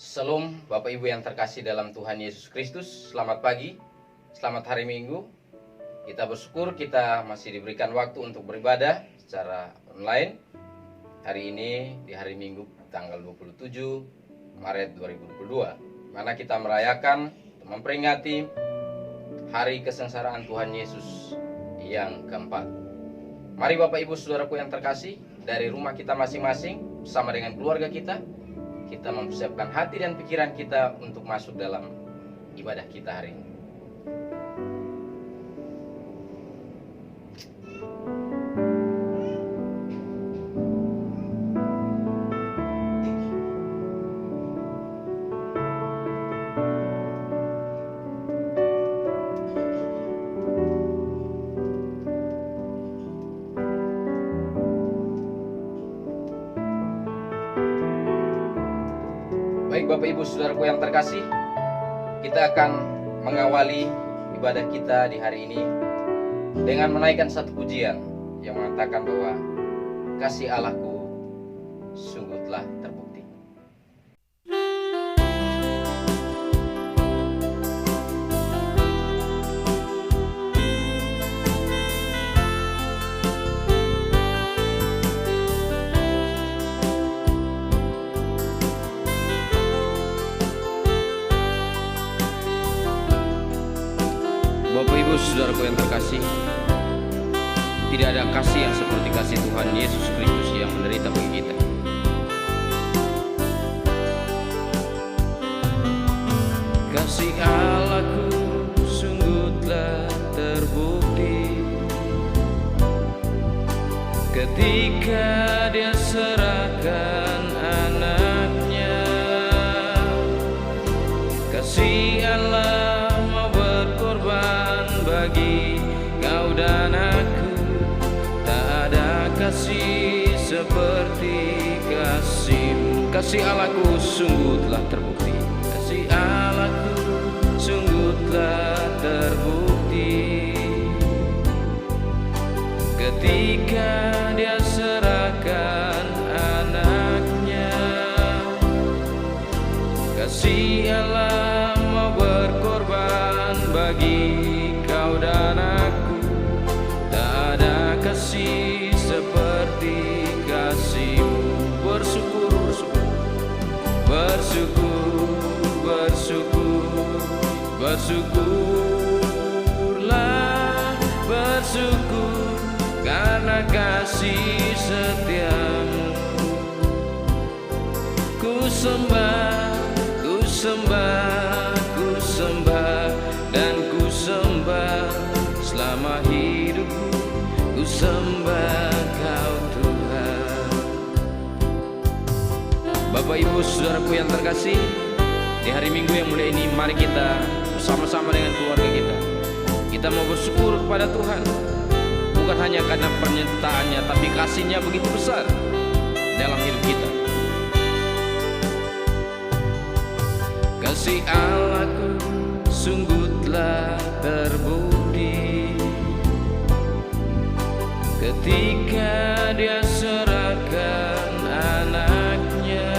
Shalom Bapak Ibu yang terkasih dalam Tuhan Yesus Kristus. Selamat pagi, selamat hari Minggu. Kita bersyukur kita masih diberikan waktu untuk beribadah secara online. Hari ini di hari Minggu tanggal 27 Maret 2022, mana kita merayakan, memperingati hari kesengsaraan Tuhan Yesus yang keempat. Mari Bapak Ibu Saudaraku yang terkasih, dari rumah kita masing-masing bersama dengan keluarga kita mempersiapkan hati dan pikiran kita untuk masuk dalam ibadah kita hari ini. Baik Bapak Ibu Saudaraku yang terkasih, kita akan mengawali ibadah kita di hari ini dengan menaikkan satu pujian yang mengatakan bahwa kasih Allahku sungguh telah terbukti. Bapak Ibu Saudaraku yang terkasih, tidak ada kasih yang seperti kasih Tuhan Yesus Kristus yang menderita bagi kita. Kasih Allahku sungguh telah terbukti ketika Dia serahkan anaknya. Kasih Allah bagi kau dan aku, tak ada kasih seperti kasih-Mu. Kasih Allahku sungguh telah terbukti. Kasih Allahku sungguh telah terbukti ketika Dia serahkan anaknya. Kasih Allah mau berkorban bagi kau dan aku, tak ada kasih seperti kasih-Mu. Bersyukur, bersyukur, bersyukur, bersyukurlah, bersyukur karena kasih setia-Mu. Ku sembah, ku sembah, ku sembah dan ku sembah selama hidupku, ku sembah Kau Tuhan. Bapak Ibu Saudaraku yang terkasih, di hari Minggu yang mulia ini mari kita bersama-sama dengan keluarga kita mau bersyukur kepada Tuhan, bukan hanya karena penyertaannya, tapi kasih-Nya begitu besar dalam hidup kita. Kasih Allahku sungguh telah terbukti ketika Dia serahkan anaknya.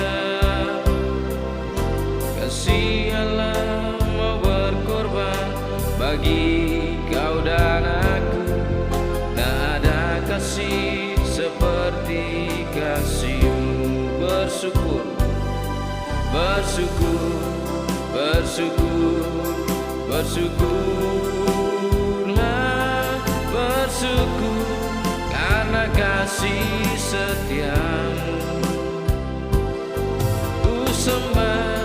Kasih Allah mau berkorban bagi kau dan aku, tak ada kasih seperti kasih-Mu. Bersyukur, bersyukur, bersyukur, bersyukurlah, bersyukur karena kasih setia-Mu. Ku sembah,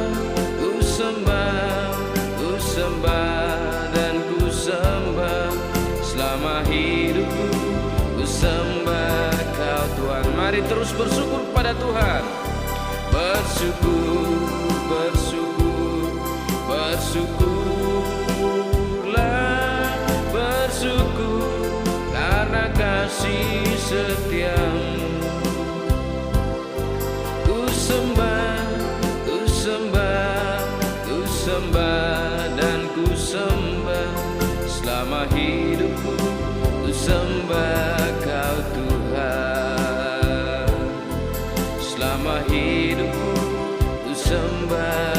ku sembah, ku sembah dan ku sembah selama hidupku, ku sembah Kau Tuhan. Mari terus bersyukur kepada Tuhan. Bersyukur, bersyukur, bersyukurlah, bersyukur karena kasih setia-Mu. Ku sembah, ku sembah, ku sembah dan ku sembah selama hidupku, ku sembah Kau Tuhan. Selama hidupku ku sembah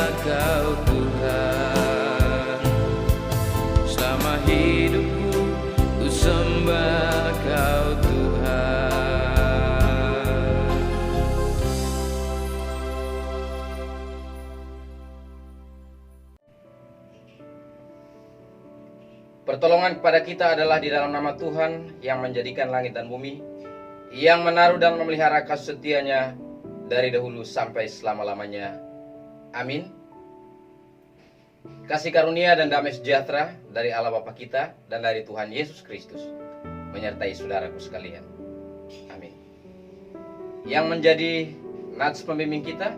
Pertolongan kepada kita adalah di dalam nama Tuhan yang menjadikan langit dan bumi, yang menaruh dan memelihara kasih setianya dari dahulu sampai selama-lamanya. Amin. Kasih karunia dan damai sejahtera dari Allah Bapa kita dan dari Tuhan Yesus Kristus menyertai saudaraku sekalian. Amin. Yang menjadi nats pembimbing kita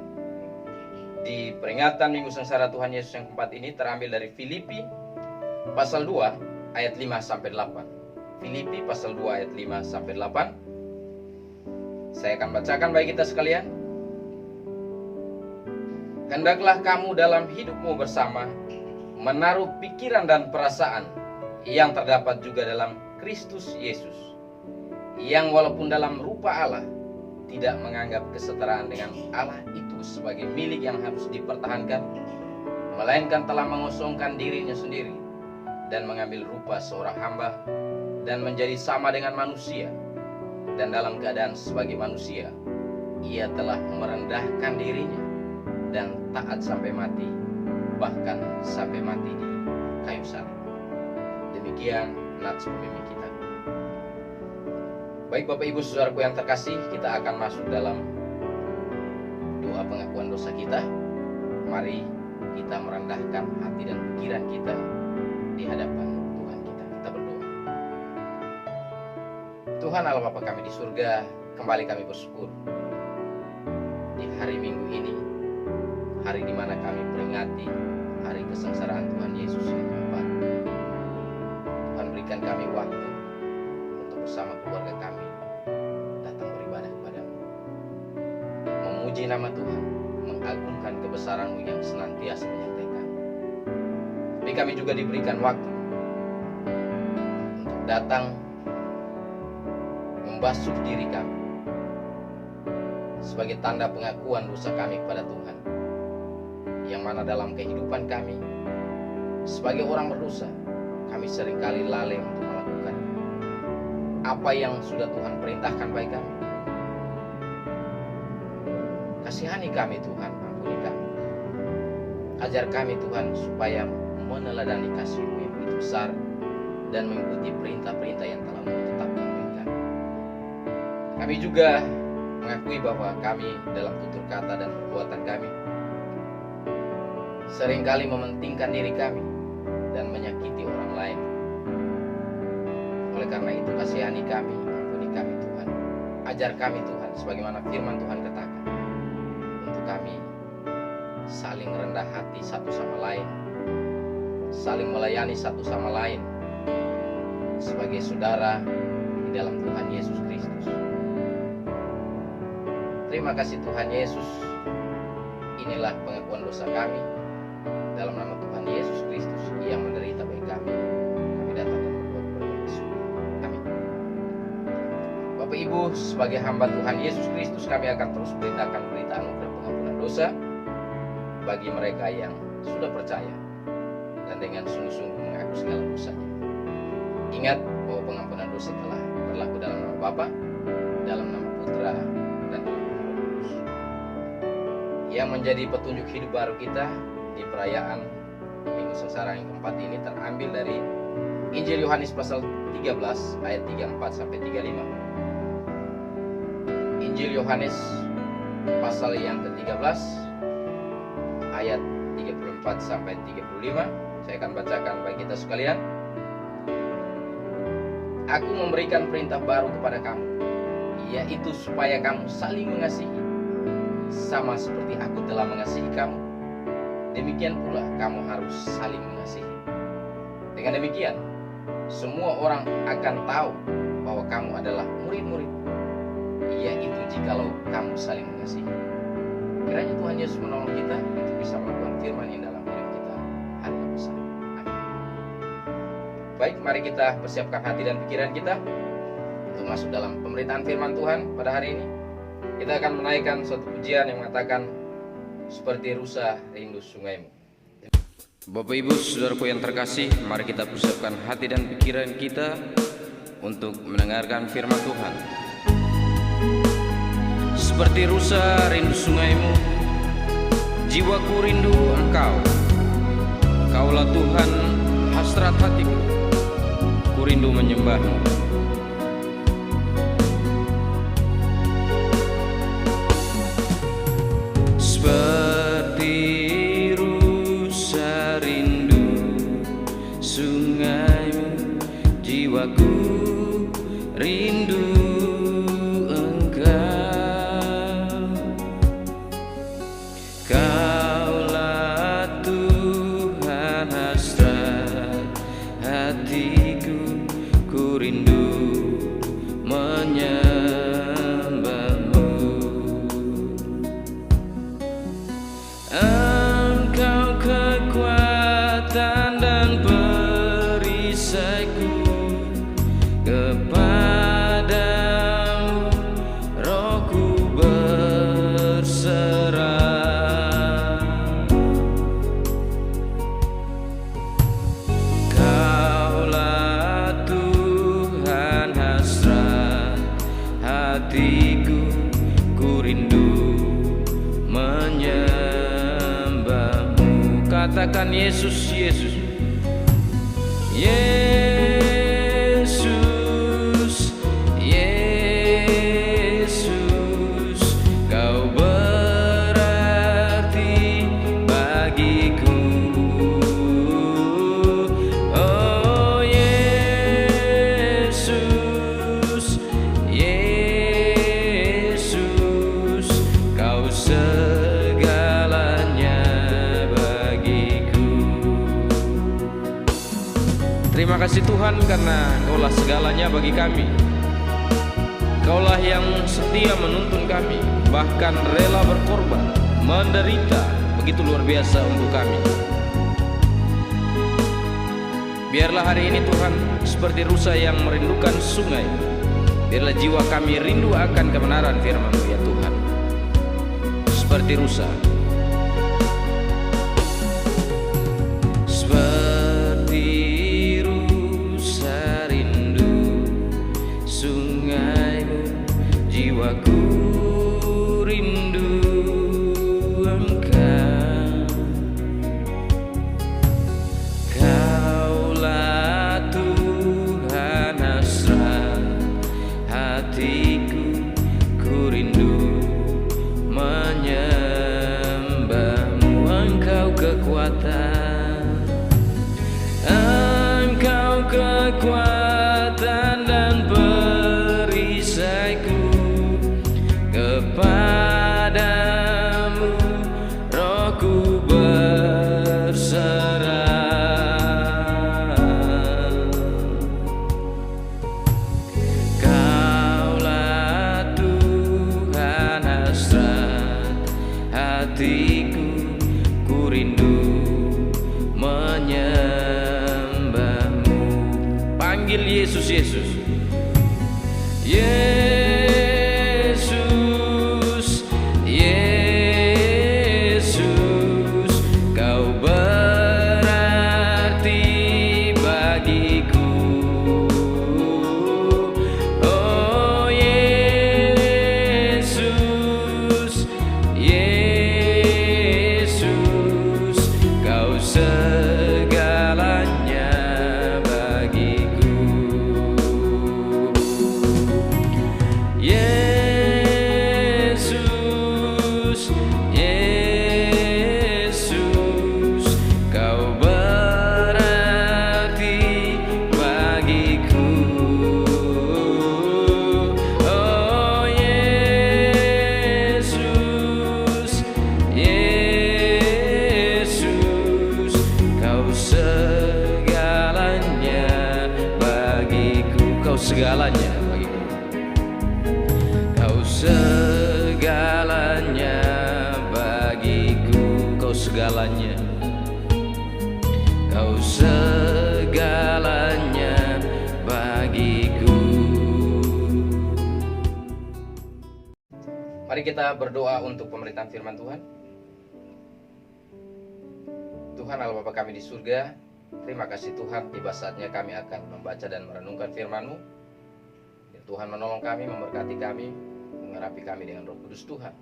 di peringatan Minggu Sengsara Tuhan Yesus yang keempat ini terambil dari Filipi pasal 2 ayat 5 sampai 8. Filipi pasal 2 ayat 5 sampai 8. Saya akan bacakan bagi kita sekalian. Hendaklah kamu dalam hidupmu bersama menaruh pikiran dan perasaan yang terdapat juga dalam Kristus Yesus, yang walaupun dalam rupa Allah tidak menganggap kesetaraan dengan Allah itu sebagai milik yang harus dipertahankan, melainkan telah mengosongkan dirinya sendiri dan mengambil rupa seorang hamba dan menjadi sama dengan manusia, dan dalam keadaan sebagai manusia ia telah merendahkan dirinya dan taat sampai mati, bahkan sampai mati di kayu salib. Demikian nats pembimbing kita. Baik Bapak Ibu Saudaraku yang terkasih, kita akan masuk dalam doa pengakuan dosa kita. Mari kita merendahkan hati dan pikiran kita di hadapan Tuhan kita. Kita berdoa. Tuhan Allah Bapa kami di surga, kembali kami bersyukur di hari Minggu ini, hari di mana kami peringati hari kesengsaraan Tuhan Yesus yang keempat. Tuhan berikan kami waktu untuk bersama keluarga kami datang beribadah kepadamu, memuji nama Tuhan, mengagungkan kebesaran-Mu yang senantiasa menyertai kami. Tapi kami juga diberikan waktu untuk datang membasuh diri kami sebagai tanda pengakuan dosa kami kepada Tuhan, yang mana dalam kehidupan kami sebagai orang berdosa, kami seringkali lalai untuk melakukan apa yang sudah Tuhan perintahkan bagi kami. Kasihani kami Tuhan, ampuni kami. Ajar kami Tuhan supaya meneladani kasih-Mu yang begitu besar dan mengikuti perintah-perintah yang telah Mu tetapkan bagi kami. Kami juga mengakui bahwa kami dalam tutur kata dan perbuatan kami seringkali mementingkan diri kami dan menyakiti orang lain. Oleh karena itu kasihani kami, ampuni kami Tuhan. Ajar kami Tuhan sebagaimana firman Tuhan katakan, untuk kami saling rendah hati satu sama lain, saling melayani satu sama lain sebagai saudara di dalam Tuhan Yesus Kristus. Terima kasih Tuhan Yesus. Inilah pengakuan dosa kami dalam nama Tuhan Yesus Kristus yang menderita bagi kami. Kami datang dan berdoa kepada Yesus. Amin. Bapak Ibu, sebagai hamba Tuhan Yesus Kristus, kami akan terus beritakan berita anugerah pengampunan dosa bagi mereka yang sudah percaya dan dengan sungguh-sungguh mengaku segala dosanya. Ingat bahwa pengampunan dosa telah berlaku dalam nama Bapa, dalam nama Putra, dan dalam nama Roh Kudus. Yang menjadi petunjuk hidup baru kita di perayaan Minggu Sengsara yang keempat ini terambil dari Injil Yohanes pasal 13 ayat 34 sampai 35. Injil Yohanes pasal yang ke-13 ayat 34 sampai 35. Saya akan bacakan bagi kita sekalian. Aku memberikan perintah baru kepada kamu, yaitu supaya kamu saling mengasihi, sama seperti aku telah mengasihi kamu. Demikian pula kamu harus saling mengasihi. Dengan demikian, semua orang akan tahu bahwa kamu adalah murid-murid, yaitu jikalau kamu saling mengasihi. Kiranya Tuhan Yesus menolong kita untuk bisa melakukan firman yang dalam hidup kita hari yang besar. Amin. Baik, mari kita persiapkan hati dan pikiran kita untuk masuk dalam pemberitaan firman Tuhan pada hari ini. Kita akan menaikkan suatu pujian yang mengatakan, seperti rusa rindu sungaimu. Bapak Ibu Saudaraku yang terkasih, mari kita persiapkan hati dan pikiran kita untuk mendengarkan firman Tuhan. Seperti rusa rindu sungaimu, jiwaku rindu Engkau. Kaulah Tuhan hasrat hatiku, rindu menyembah-Mu. Seperti rusa rindu sungai-Mu, jiwaku rindu Engkau. Kaulah Tuhan hasrat hatiku, ku rindu menyembah-Mu. Engkau kekuatan dan perisaiku, kepadamu rohku berserah. Kaulah Tuhan hasrat hatiku, ku rindu menyembah-Mu. Katakan Yesus, Yesus, Yesus, Yesus, Kau berarti bagiku. Oh Yesus, Yesus, Kau segalanya bagiku. Terima kasih Tuhan, karena Kaulah segalanya bagi kami. Kaulah yang setia menuntun kami, bahkan rela berkorban, menderita begitu luar biasa untuk kami. Biarlah hari ini Tuhan seperti rusa yang merindukan sungai. Biarlah jiwa kami rindu akan kebenaran firman-Mu ya Tuhan. Seperti rusa, seperti rusa rindu sungai-Mu, jiwaku rindu Engkau. Kaulah Tuhan hasrat hatiku, ku rindu menyembah-Mu. Engkau kekuatan, Engkau kekuatan dan perisaiku, kepadamu rohku berserah. Kaulah Tuhan hasrat hatiku, ku rindu menyembah-Mu. Panggil Yesus, Yesus, Yesus, Yesus, Kau berarti bagiku. Oh Yesus, Yesus, Kau segalanya bagiku. Yesus, Yesus, Kau berarti bagiku. Oh Yesus, Yesus, Kau segalanya bagiku. Kau segalanya bagiku. Kau segalanya bagiku. Kau segalanya. Kau segalanya bagiku. Mari kita berdoa untuk pemberitaan firman Tuhan. Tuhan Allah Bapa kami di surga, terima kasih Tuhan, tiba saatnya kami akan membaca dan merenungkan firman-Mu. Biar Tuhan menolong kami, memberkati kami, mengurapi kami dengan Roh Kudus Tuhan,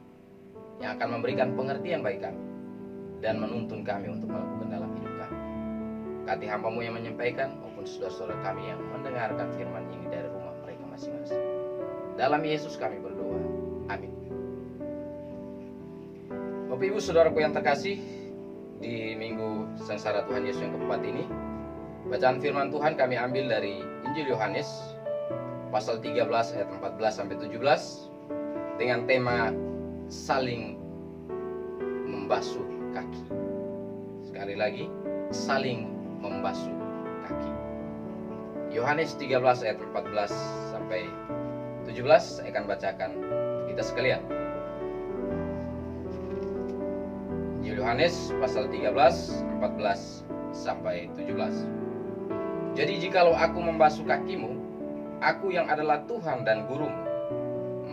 yang akan memberikan pengertian bagi kami dan menuntun kami untuk melakukan dalam hidup kami. Berkati hamba-Mu yang menyampaikan maupun saudara-saudara kami yang mendengarkan firman ini dari rumah mereka masing-masing. Dalam Yesus kami berdoa. Amin. Bapak Ibu Saudaraku yang terkasih, di minggu sengsara Tuhan Yesus yang keempat ini, bacaan firman Tuhan kami ambil dari Injil Yohanes pasal 13 ayat 14 sampai 17 dengan tema saling membasuh kaki. Sekali lagi, saling membasuh kaki. Yohanes 13 ayat 14 sampai 17 saya akan bacakan kita sekalian. Injil Yohanes pasal 13 14 sampai 17. Jadi jikalau aku membasuh kakimu, aku yang adalah Tuhan dan gurumu,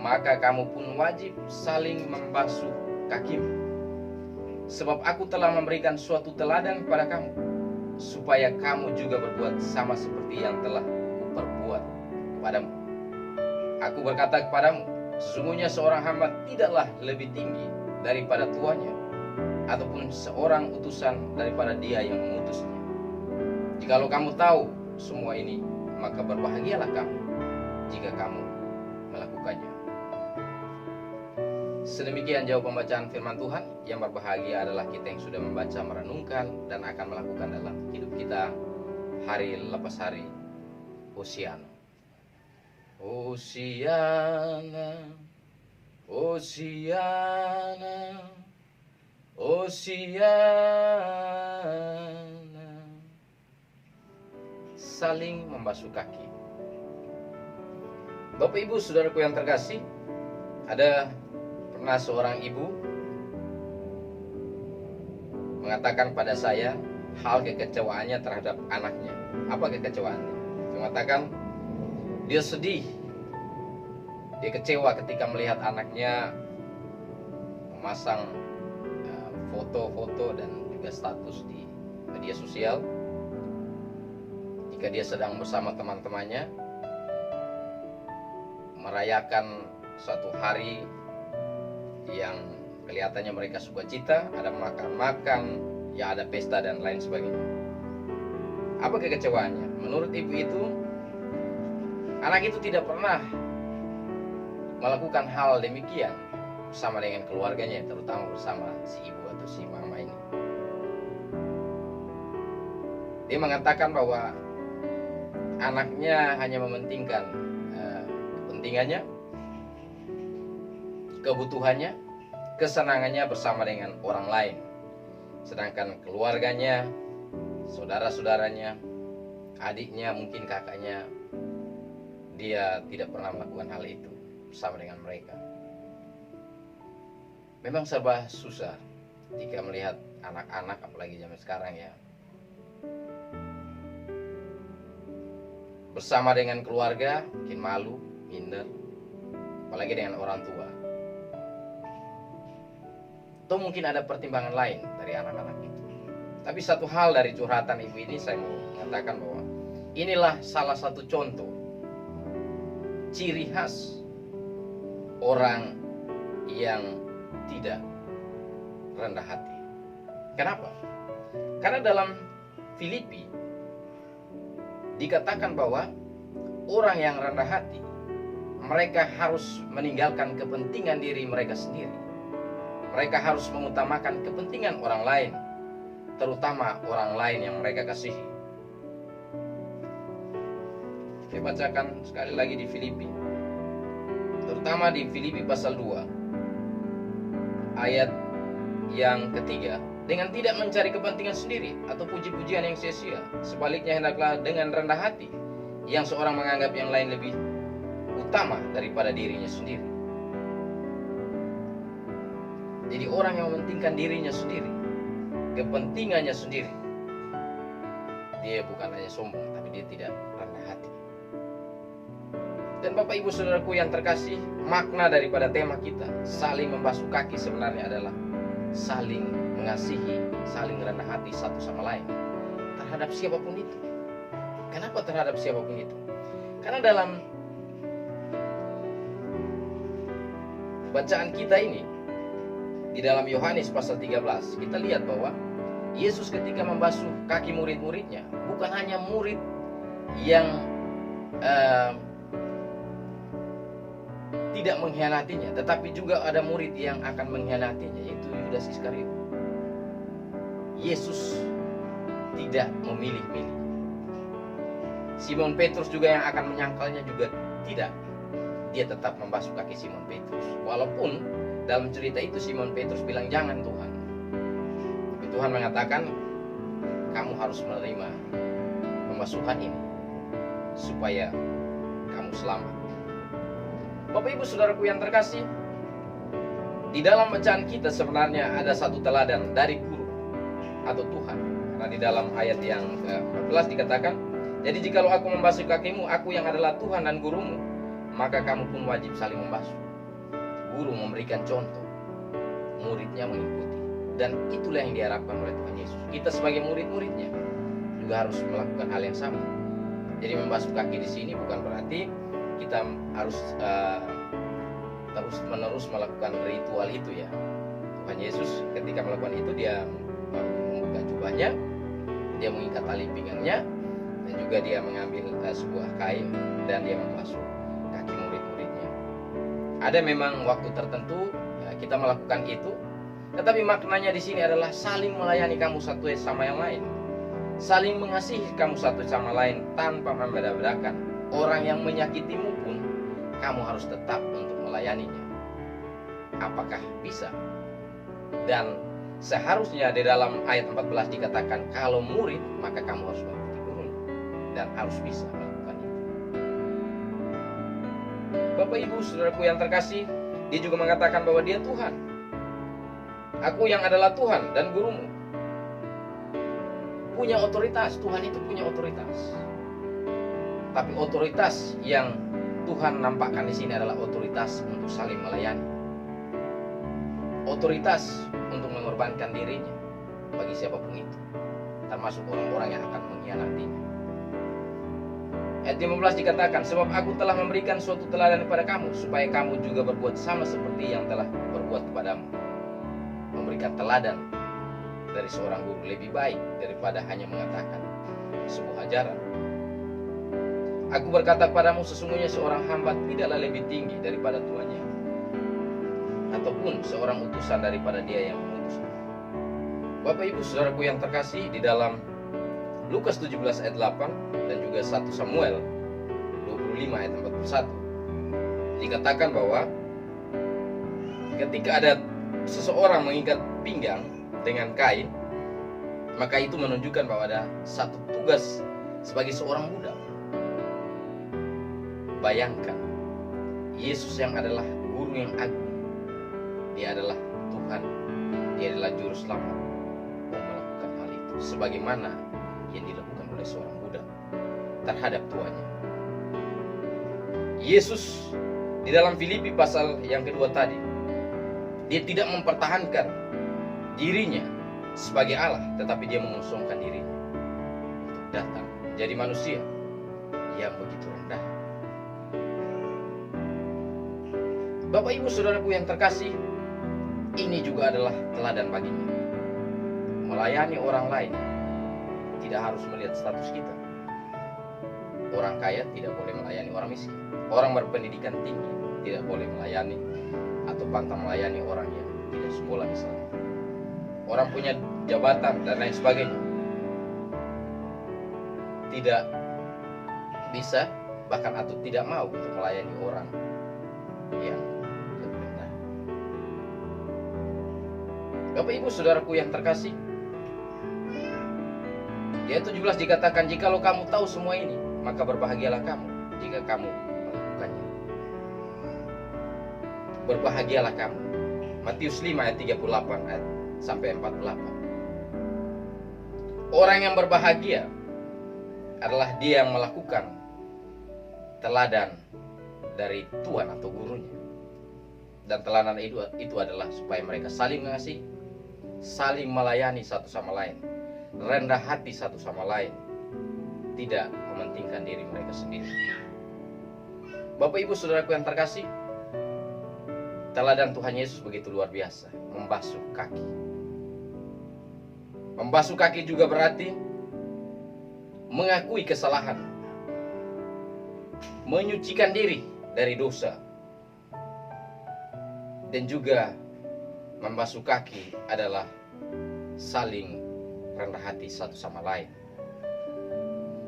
maka kamu pun wajib saling membasuh kakimu. Sebab aku telah memberikan suatu teladan kepada kamu, supaya kamu juga berbuat sama seperti yang telah kuperbuat kepadamu. Aku berkata kepadamu, sesungguhnya seorang hamba tidaklah lebih tinggi daripada tuannya, ataupun seorang utusan daripada dia yang mengutusnya. Jikalau kamu tahu semua ini, maka berbahagialah kamu jika kamu melakukannya. Sedemikian jauh pembacaan firman Tuhan. Yang berbahagia adalah kita yang sudah membaca, merenungkan, dan akan melakukan dalam hidup kita hari lepas hari. Hosiana, Hosiana, Hosiana, Hosiana. Saling membasuh kaki. Bapak Ibu Saudaraku yang terkasih, ada pernah seorang ibu mengatakan pada saya hal kekecewaannya terhadap anaknya. Apa kekecewaannya? Dia mengatakan dia sedih, dia kecewa ketika melihat anaknya memasang foto-foto dan juga status di media sosial jika dia sedang bersama teman-temannya merayakan suatu hari yang kelihatannya mereka sukacita, ada makan-makan, ya ada pesta dan lain sebagainya. Apa kekecewaannya? Menurut ibu itu, anak itu tidak pernah melakukan hal demikian bersama dengan keluarganya, terutama bersama si ibu atau si mama ini. Dia mengatakan bahwa anaknya hanya mementingkan kepentingannya, kebutuhannya, kesenangannya bersama dengan orang lain. Sedangkan keluarganya, saudara-saudaranya, adiknya, mungkin kakaknya, dia tidak pernah melakukan hal itu bersama dengan mereka. Memang serba susah jika melihat anak-anak, apalagi zaman sekarang ya, bersama dengan keluarga mungkin malu, minder, apalagi dengan orang tua. Atau mungkin ada pertimbangan lain dari anak-anak itu. Tapi satu hal dari curhatan ibu ini saya mau mengatakan bahwa inilah salah satu contoh ciri khas orang yang tidak rendah hati. Kenapa? Karena dalam Filipi dikatakan bahwa orang yang rendah hati, mereka harus meninggalkan kepentingan diri mereka sendiri. Mereka harus mengutamakan kepentingan orang lain, terutama orang lain yang mereka kasihi. Saya bacakan sekali lagi di Filipi, terutama di Filipi pasal 2 ayat yang ketiga. Dengan tidak mencari kepentingan sendiri atau puji-pujian yang sia-sia, sebaliknya hendaklah dengan rendah hati, yang seorang menganggap yang lain lebih utama daripada dirinya sendiri. Jadi orang yang mementingkan dirinya sendiri, kepentingannya sendiri, dia bukan hanya sombong, tapi dia tidak rendah hati. Dan Bapak Ibu Saudaraku yang terkasih, makna daripada tema kita saling membasuh kaki sebenarnya adalah saling mengasihi, saling rendah hati satu sama lain terhadap siapapun itu. Kenapa terhadap siapapun itu? Karena dalam bacaan kita ini, di dalam Yohanes pasal 13, kita lihat bahwa Yesus ketika membasuh kaki murid-muridnya, bukan hanya murid yang tidak mengkhianatinya, tetapi juga ada murid yang akan mengkhianatinya, yaitu Yudas Iskariot. Yesus tidak memilih-milih. Simon Petrus juga yang akan menyangkalnya juga tidak. Dia tetap membasuh kaki Simon Petrus. Walaupun dalam cerita itu Simon Petrus bilang, "Jangan Tuhan." Tapi Tuhan mengatakan, "Kamu harus menerima pembasuhan ini supaya kamu selamat." Bapak Ibu Saudaraku yang terkasih, di dalam bacaan kita sebenarnya ada satu teladan dari guru atau Tuhan. Karena di dalam ayat yang ke-14 dikatakan, "Jadi jikalau aku membasuh kakimu, aku yang adalah Tuhan dan gurumu, maka kamu pun wajib saling membasuh." Guru memberikan contoh, muridnya mengikuti. Dan itulah yang diharapkan oleh Tuhan Yesus. Kita sebagai murid-muridnya juga harus melakukan hal yang sama. Jadi membasuh kaki di sini bukan berarti kita harus terus-menerus melakukan ritual itu ya. Tuhan Yesus ketika melakukan itu, dia membuka jubahnya, dia mengikat tali pinggangnya, dan juga dia mengambil sebuah kain dan dia membasuh kaki murid-muridnya. Ada memang waktu tertentu kita melakukan itu, tetapi maknanya di sini adalah saling melayani kamu satu sama yang lain, saling mengasihi kamu satu sama lain tanpa membeda-bedakan. Orang yang menyakitimu pun kamu harus tetap untuk melayaninya. Apakah bisa? Dan seharusnya di dalam ayat 14 dikatakan, kalau murid maka kamu harus mengikuti guru dan harus bisa melakukan itu. Bapak Ibu Saudaraku yang terkasih, dia juga mengatakan bahwa dia Tuhan. Aku yang adalah Tuhan dan gurumu. Punya otoritas, Tuhan itu punya otoritas. Tapi otoritas yang Tuhan nampakkan di sini adalah otoritas untuk saling melayani. Otoritas untuk mengorbankan dirinya bagi siapapun itu, termasuk orang-orang yang akan mengkhianatinya. Ayat 15 dikatakan, "Sebab aku telah memberikan suatu teladan kepada kamu, supaya kamu juga berbuat sama seperti yang telah berbuat kepadamu." Memberikan teladan dari seorang guru lebih baik daripada hanya mengatakan sebuah ajaran. "Aku berkata kepadamu, sesungguhnya seorang hamba tidaklah lebih tinggi daripada tuannya, ataupun seorang utusan daripada dia yang mengutusnya." Bapak Ibu Saudaraku yang terkasih, di dalam Lukas 17 ayat 8 dan juga 1 Samuel 25 ayat 41 dikatakan bahwa ketika ada seseorang mengikat pinggang dengan kain, maka itu menunjukkan bahwa ada satu tugas sebagai seorang budak. Bayangkan, Yesus yang adalah guru yang agung, dia adalah Tuhan, dia adalah juru selamat, mau melakukan hal itu sebagaimana yang dilakukan oleh seorang budak terhadap tuannya. Yesus di dalam Filipi pasal yang kedua tadi, dia tidak mempertahankan dirinya sebagai Allah, tetapi dia mengosongkan dirinya untuk datang menjadi manusia yang begitu rendah. Bapak Ibu Saudaraku yang terkasih, ini juga adalah teladan baginya. Melayani orang lain tidak harus melihat status kita. Orang kaya tidak boleh melayani orang miskin. Orang berpendidikan tinggi tidak boleh melayani atau pantang melayani orang yang tidak sekolah misalnya. Orang punya jabatan dan lain sebagainya tidak bisa, bahkan atau tidak mau untuk melayani orang yang lebih rendah. Bapak Ibu Saudaraku yang terkasih, di ayat 17 dikatakan, "Jikalau kamu tahu semua ini, maka berbahagialah kamu jika kamu melakukannya." Berbahagialah kamu. Matius 5 ayat 38 ayat sampai 48. Orang yang berbahagia adalah dia yang melakukan teladan dari Tuhan atau gurunya. Dan teladan itu adalah supaya mereka saling mengasihi, saling melayani satu sama lain, rendah hati satu sama lain, tidak mementingkan diri mereka sendiri. Bapak Ibu Saudaraku yang terkasih, teladan Tuhan Yesus begitu luar biasa, membasuh kaki. Membasuh kaki juga berarti mengakui kesalahan, menyucikan diri dari dosa. Dan juga membasuh kaki adalah saling rendah hati satu sama lain.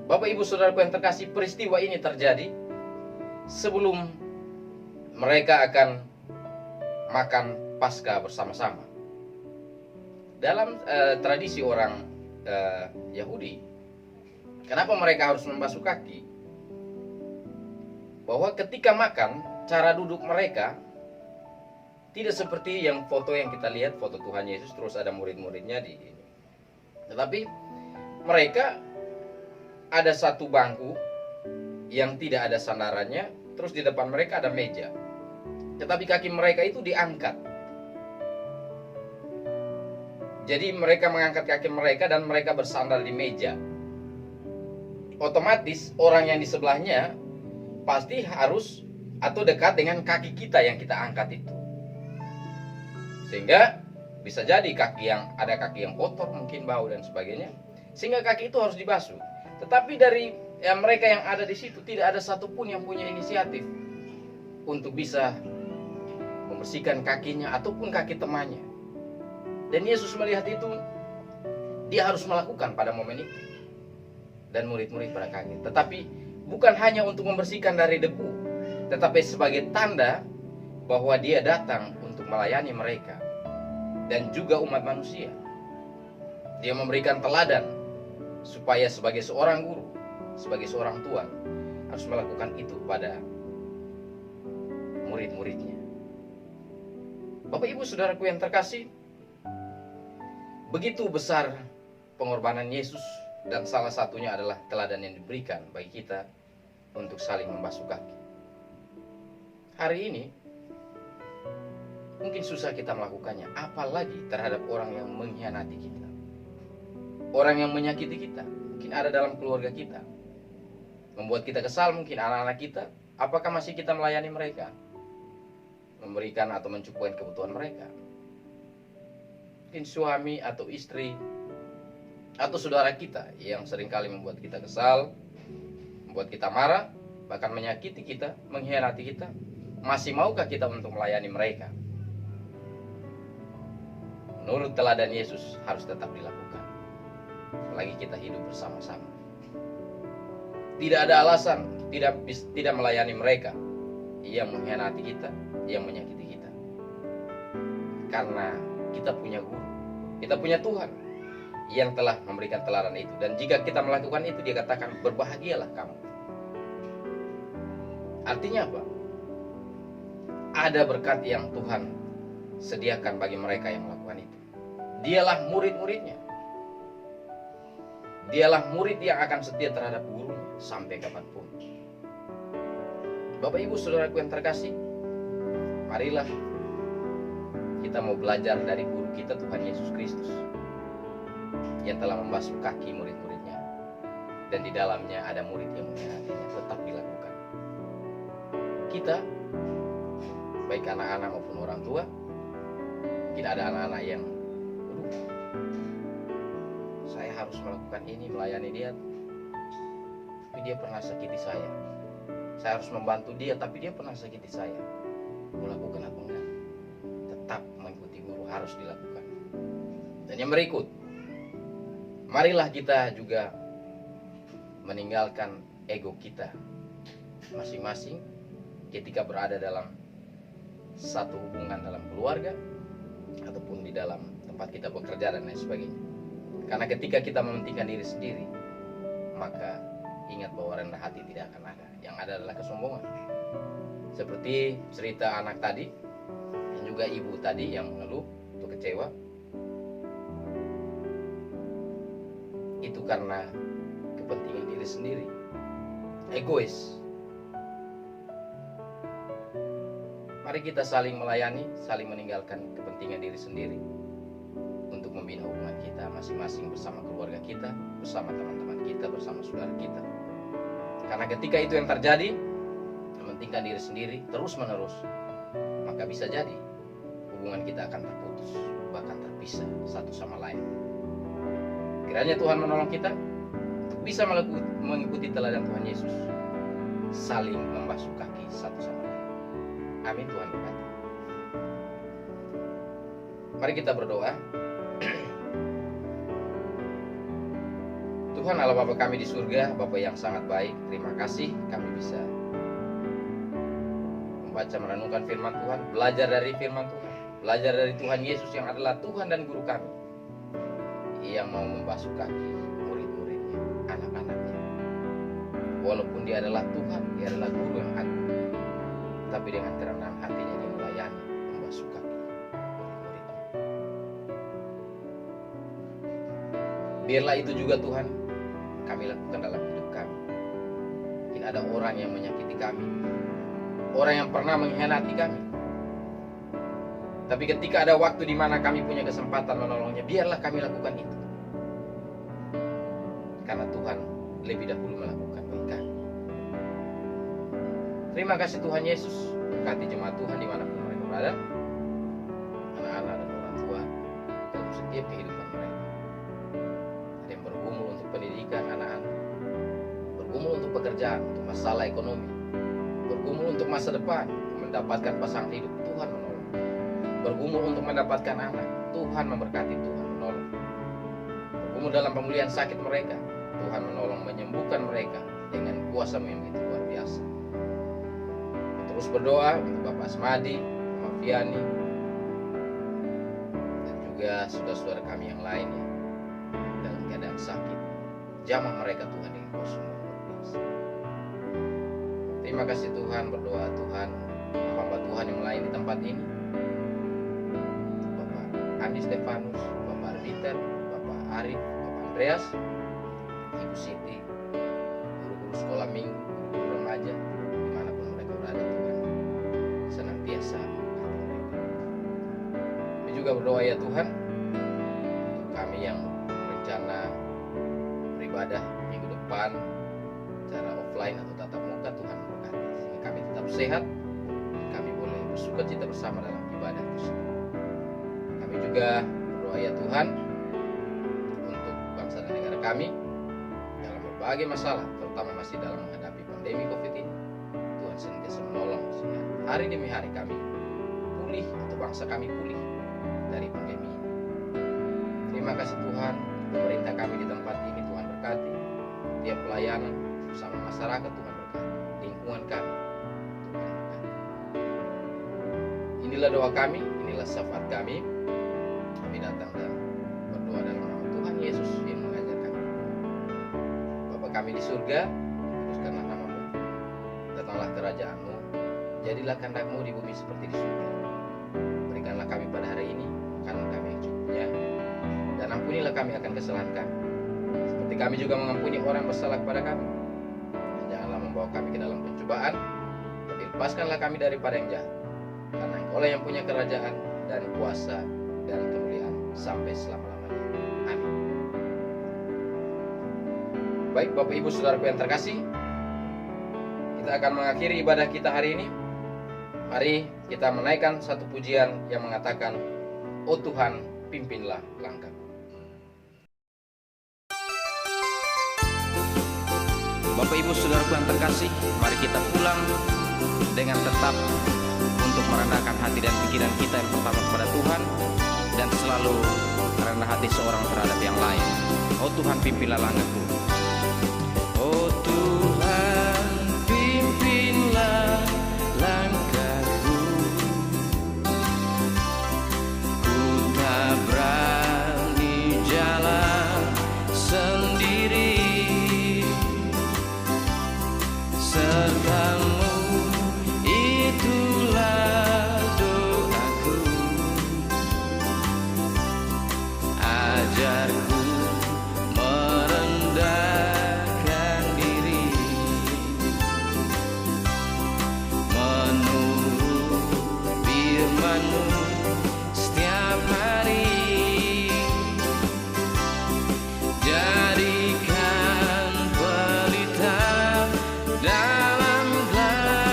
Bapak Ibu Saudaraku yang terkasih, peristiwa ini terjadi sebelum mereka akan makan Paskah bersama-sama. Dalam tradisi orang Yahudi, kenapa mereka harus membasuh kaki? Bahwa ketika makan, cara duduk mereka tidak seperti yang foto yang kita lihat, foto Tuhan Yesus terus ada murid-muridnya di ini. Tetapi mereka ada satu bangku yang tidak ada sandarannya, terus di depan mereka ada meja. Tetapi kaki mereka itu diangkat. Jadi mereka mengangkat kaki mereka dan mereka bersandar di meja. Otomatis orang yang di sebelahnya pasti harus atau dekat dengan kaki kita yang kita angkat itu. Sehingga bisa jadi ada kaki yang kotor, mungkin bau dan sebagainya. Sehingga kaki itu harus dibasuh. Tetapi dari mereka yang ada di situ tidak ada satupun yang punya inisiatif untuk bisa membersihkan kakinya ataupun kaki temannya. Dan Yesus melihat itu, dia harus melakukan pada momen itu. Dan murid-murid pada kaget. Tetapi bukan hanya untuk membersihkan dari debu, tetapi sebagai tanda bahwa dia datang untuk melayani mereka dan juga umat manusia. Dia memberikan teladan supaya sebagai seorang guru, sebagai seorang tuan, harus melakukan itu pada murid-muridnya. Bapak Ibu Saudaraku yang terkasih, begitu besar pengorbanan Yesus, dan salah satunya adalah teladan yang diberikan bagi kita untuk saling membasuh kaki. Hari ini mungkin susah kita melakukannya, apalagi terhadap orang yang mengkhianati kita, orang yang menyakiti kita, mungkin ada dalam keluarga kita, membuat kita kesal, mungkin anak-anak kita. Apakah masih kita melayani mereka, memberikan atau mencukupkan kebutuhan mereka? Mungkin suami atau istri atau saudara kita yang seringkali membuat kita kesal, membuat kita marah, bahkan menyakiti kita, mengkhianati kita. Masih maukah kita untuk melayani mereka? Menurut teladan Yesus harus tetap dilakukan, apalagi kita hidup bersama-sama. Tidak ada alasan tidak melayani mereka yang mengkhianati kita, yang menyakiti kita. Karena kita punya guru, kita punya Tuhan yang telah memberikan teladan itu. Dan jika kita melakukan itu, dia katakan, berbahagialah kamu. Artinya apa? Ada berkat yang Tuhan sediakan bagi mereka yang melakukan itu. Dialah murid-muridnya. Dialah murid yang akan setia terhadap gurunya sampai kapanpun. Bapak Ibu Saudaraku yang terkasih, marilah kita mau belajar dari guru kita, Tuhan Yesus Kristus, yang telah membasuh kaki murid-muridnya. Dan di dalamnya ada murid yang mengkhianatinya, tetap dilakukan. Kita, baik anak-anak maupun orang tua, tidak ada anak-anak yang saya harus melakukan ini, melayani dia, tapi dia pernah sakiti saya. Saya harus membantu dia, tapi dia pernah sakiti saya. Melakukan apa enggak? Tetap mengikuti guru, harus dilakukan. Dan yang berikut, marilah kita juga meninggalkan ego kita masing-masing ketika berada dalam satu hubungan dalam keluarga ataupun di dalam tempat kita bekerja dan lain sebagainya. Karena ketika kita mementingkan diri sendiri, maka ingat bahwa rendah hati tidak akan ada. Yang ada adalah kesombongan. Seperti cerita anak tadi dan juga ibu tadi yang mengeluh atau kecewa, itu karena kepentingan diri sendiri, egois. Mari kita saling melayani, saling meninggalkan kepentingan diri sendiri untuk membina hubungan kita masing-masing bersama keluarga kita, bersama teman-teman kita, bersama saudara kita. Karena ketika itu yang terjadi, mementingkan diri sendiri terus-menerus, maka bisa jadi hubungan kita akan terputus, bahkan terpisah satu sama lain. Kiranya Tuhan menolong kita untuk bisa mengikuti teladan Tuhan Yesus, saling membasuh kaki satu sama lain. Amin. Tuhan berkati. Mari kita berdoa. Tuhan Allah Bapa kami di surga, Bapa yang sangat baik, terima kasih kami bisa membaca merenungkan firman Tuhan, belajar dari firman Tuhan, belajar dari Tuhan Yesus yang adalah Tuhan dan Guru kami, yang mau membasuh kaki murid-muridnya, anak-anaknya. Walaupun dia adalah Tuhan, dia adalah Guru yang agung, tapi dengan kerendahan hatinya dia melayani, membasuh kaki murid-muridnya. Biarlah itu juga Tuhan kami lakukan dalam hidup kami. Mungkin ada orang yang menyakiti kami, orang yang pernah mengkhianati kami, tapi ketika ada waktu di mana kami punya kesempatan menolongnya, biarlah kami lakukan itu, karena Tuhan lebih dahulu melakukan bagi kami. Terima kasih Tuhan Yesus. Berkati jemaat Tuhan dimanapun mereka berada, anak-anak dan orang tua, dalam setiap kehidupan mereka. Ada yang bergumul untuk pendidikan anak-anak, bergumul untuk pekerjaan, untuk masalah ekonomi, bergumul untuk masa depan, mendapatkan pasangan hidup, Tuhan menolong. Bergumul untuk mendapatkan anak, Tuhan memberkati, Tuhan menolong. Bergumul dalam pemulihan sakit mereka, Tuhan menolong menyembuhkan mereka dengan kuasa-Mu yang begitu luar biasa. Terus berdoa untuk Bapak Asmadi, Mama Fiani, dan juga saudara-saudara kami yang lainnya dalam keadaan sakit. Jamah mereka Tuhan dengan kuasa-Mu yang luar biasa. Terima kasih Tuhan, berdoa Tuhan, hamba Tuhan yang lain di tempat ini, Bapak Andi Stefanus, Bapak Arbiter, Bapak Arif, Bapak Andreas, Ibu Siti, guru-guru sekolah minggu, guru remaja, dimanapun mereka berada Tuhan, senantiasa memberkati mereka. Kami juga berdoa ya Tuhan, untuk kami yang berencana beribadah minggu depan secara offline atau tatap muka, Tuhan memberkati, sehingga kami tetap sehat, kami boleh bersukacita bersama dalam ibadah tersebut. Kami juga berdoa ya Tuhan, untuk bangsa dan negara kami dalam berbagai masalah, terutama masih dalam menghadapi pandemi COVID ini. Tuhan senantiasa menolong sehingga hari demi hari kami pulih, atau bangsa kami pulih dari pandemi ini. Terima kasih Tuhan, pemerintah kami di tempat ini Tuhan berkati, tiap pelayanan bersama masyarakat Tuhan berkati, lingkungan kami Tuhan berkati. Inilah doa kami, inilah syafaat kami. Kami datang dan berdoa dalam nama Tuhan Yesus yang mengajar kami. Bapa kami di surga, dikuduskanlah nama-Mu, datanglah kerajaan-Mu, jadilah kehendak-Mu di bumi seperti di surga. Berikanlah kami pada hari ini makanan kami yang cukupnya, dan ampunilah kami akan kesalahan kami, seperti kami juga mengampuni orang yang bersalah kepada kami. Dan janganlah membawa kami ke dalam pencobaan, tapi lepaskanlah kami daripada yang jahat, karena Engkaulah yang punya kerajaan dan kuasa dan kemuliaan sampai selama-lamanya. Amin. Baik Bapak Ibu Saudaraku yang terkasih, kita akan mengakhiri ibadah kita hari ini. Mari kita menaikkan satu pujian yang mengatakan, "Oh Tuhan, pimpinlah langkahku." Bapak Ibu Saudaraku yang terkasih, mari kita pulang dengan tetap untuk merendahkan hati dan pikiran kita yang pertama kepada Tuhan, dan selalu rendah hati seorang terhadap yang lain. Oh Tuhan, pimpinlah langkahku. Oh Tuhan, pimpinlah langkahku. Ku tak berani jalan sendiri, serta-Mu itulah doaku. Ajarku merendahkan diri, menurut firman-Mu setiap hari. Jadikan pelita dalam gelap,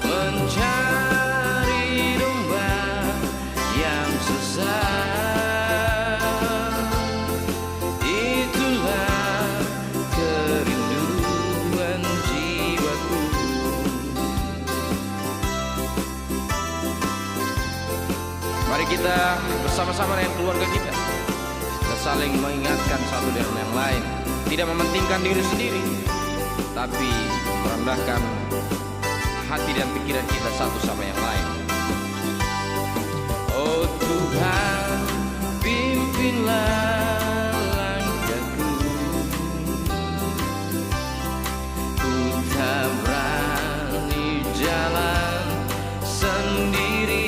mencari domba yang sesat. Mari kita bersama-sama dengan keluarga kita saling mengingatkan satu dengan yang lain, tidak mementingkan diri sendiri, tapi merendahkan hati dan pikiran kita satu sama yang lain. Oh Tuhan, pimpinlah langkahku, ku tak berani jalan sendiri,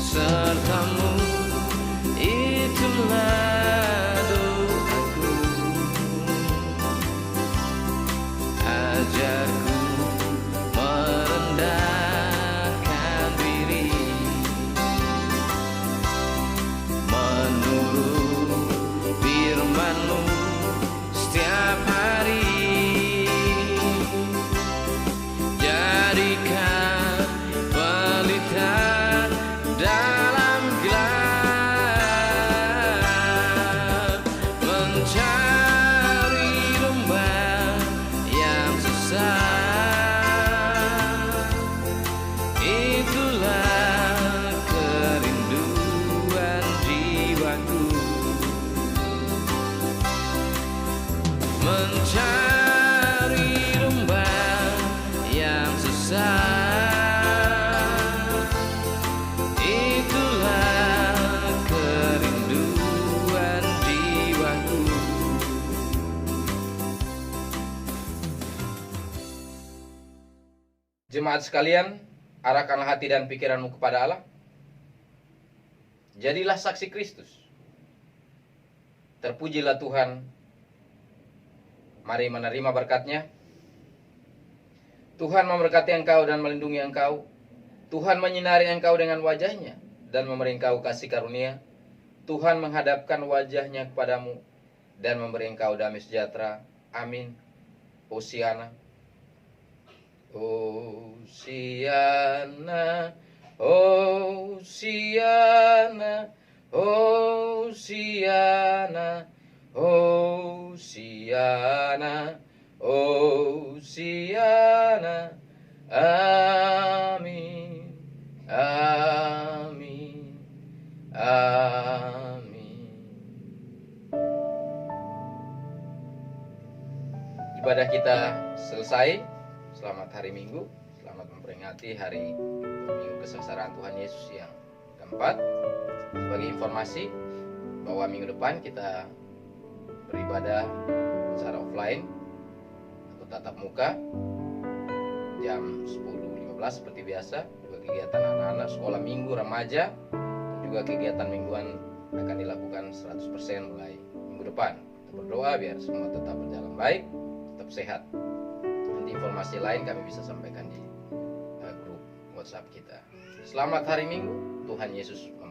sertamu itulah doaku. Ajarku merendahkan diri, menurut firman-Mu setiap hari. Jadikan pelita dalam gelap, mencari domba yang sesat. Itulah kerinduan jiwaku, mencari domba yang sesat. Itulah kerinduan jiwaku. Jemaat sekalian, arahkanlah hati dan pikiranmu kepada Allah. Jadilah saksi Kristus. Terpujilah Tuhan. Mari menerima berkat-Nya. Tuhan memberkati engkau dan melindungi engkau. Tuhan menyinari engkau dengan wajah-Nya dan memberi engkau kasih karunia. Tuhan menghadapkan wajah-Nya kepadamu dan memberi engkau damai sejahtera. Amin. Hosiana. Hosiana, Hosiana, Hosiana, Hosiana, Hosiana. Amin, amin, amin. Ibadah kita selesai. Selamat hari Minggu, selamat memperingati hari Minggu kesengsaraan Tuhan Yesus yang keempat. Sebagai informasi bahwa minggu depan kita beribadah secara offline atau tatap muka jam 10.15 seperti biasa. Juga kegiatan anak-anak sekolah minggu remaja dan juga kegiatan mingguan akan dilakukan 100% mulai minggu depan. Kita berdoa biar semua tetap berjalan baik, tetap sehat. Nanti informasi lain kami bisa sampaikan di grup WhatsApp kita. Selamat hari Minggu, Tuhan Yesus memberkati.